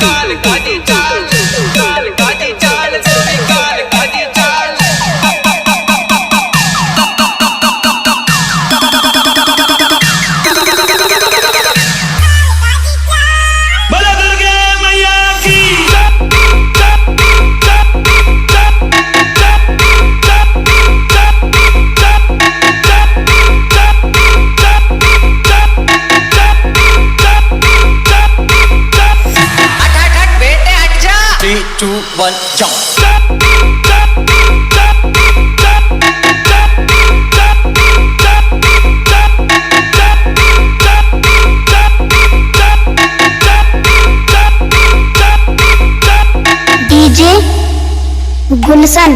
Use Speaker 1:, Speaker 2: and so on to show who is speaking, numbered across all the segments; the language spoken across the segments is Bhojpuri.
Speaker 1: काल काजी चाल, काल काजी चाल गोरी काल काजी चाल।
Speaker 2: बोलो दुर्गे मैया की।
Speaker 1: बेटे हट जा।
Speaker 3: 3, 2, 1 jump।
Speaker 4: डीजे गुलशन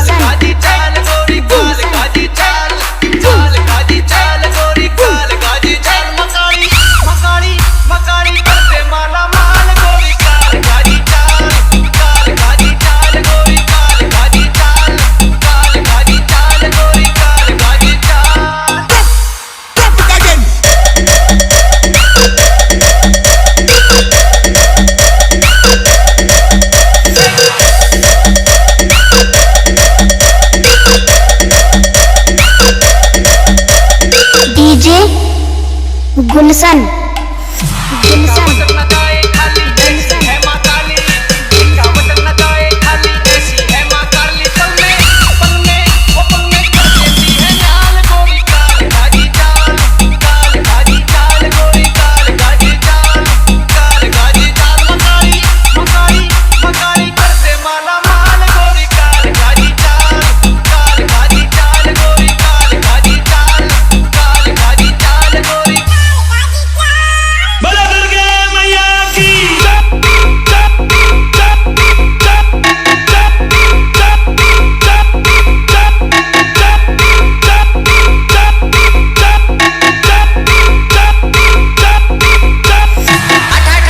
Speaker 1: काजी चाल गोरी काल काजी चाल, काल काजी चाल गोरी काल काजी चाल। मकाड़ी मकाड़ी मकाड़ी करते माला माल गोरी काल काजी चाल, काल काजी चाल गोरी काल काजी चाल, काल काजी चाल गोरी काल काजी चाल।
Speaker 4: डीजे गुलशन
Speaker 1: बटन न जाए खाली ऐसी है माँ काली, का बटन न जाए खाली ऐसी है माँ काली। पन्ने वो पन्ने कर देती है नाल गोरी काल काजी चाल, काल काजी चाल गोरी काल काजी चाल, काल काजी चाल। मकाड़ी मकाड़ी मकाड़ी करते माला माल गोरी काल काजी चाल, काल काजी चाल गोरी काल काजी चाल, काल काजी चाल गोरी।
Speaker 2: बोलो दुर्गे मैया की।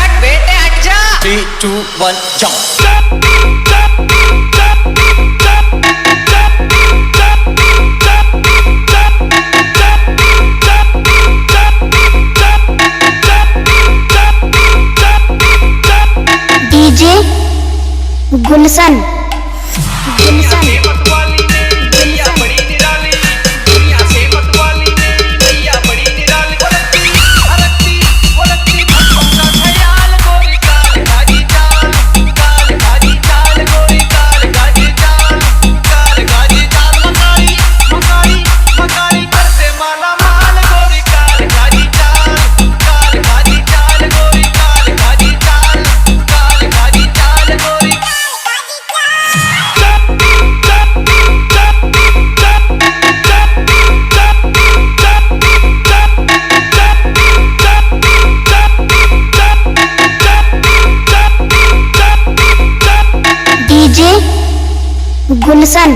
Speaker 1: हट बेटे हट जा।
Speaker 3: 3, 2, 1 jump।
Speaker 4: डीजे गुलशन
Speaker 1: से मतवाली मेरी मैया बड़ी निराली, दुनिया से मतवाली मेरी मैया बड़ी निराली। बोलती भक्तों का ख्याल गोरी काल काजी चाल, काल काजी चाल गोरी काल काजी चाल, काल काजी चाल। मकाड़ी मकाड़ी मकाड़ी करते माला माल गोरी काल काजी चाल, काल काजी चाल गोरी काल काजी चाल, काल काजी चाल गोरी।
Speaker 4: डीजे गुलशन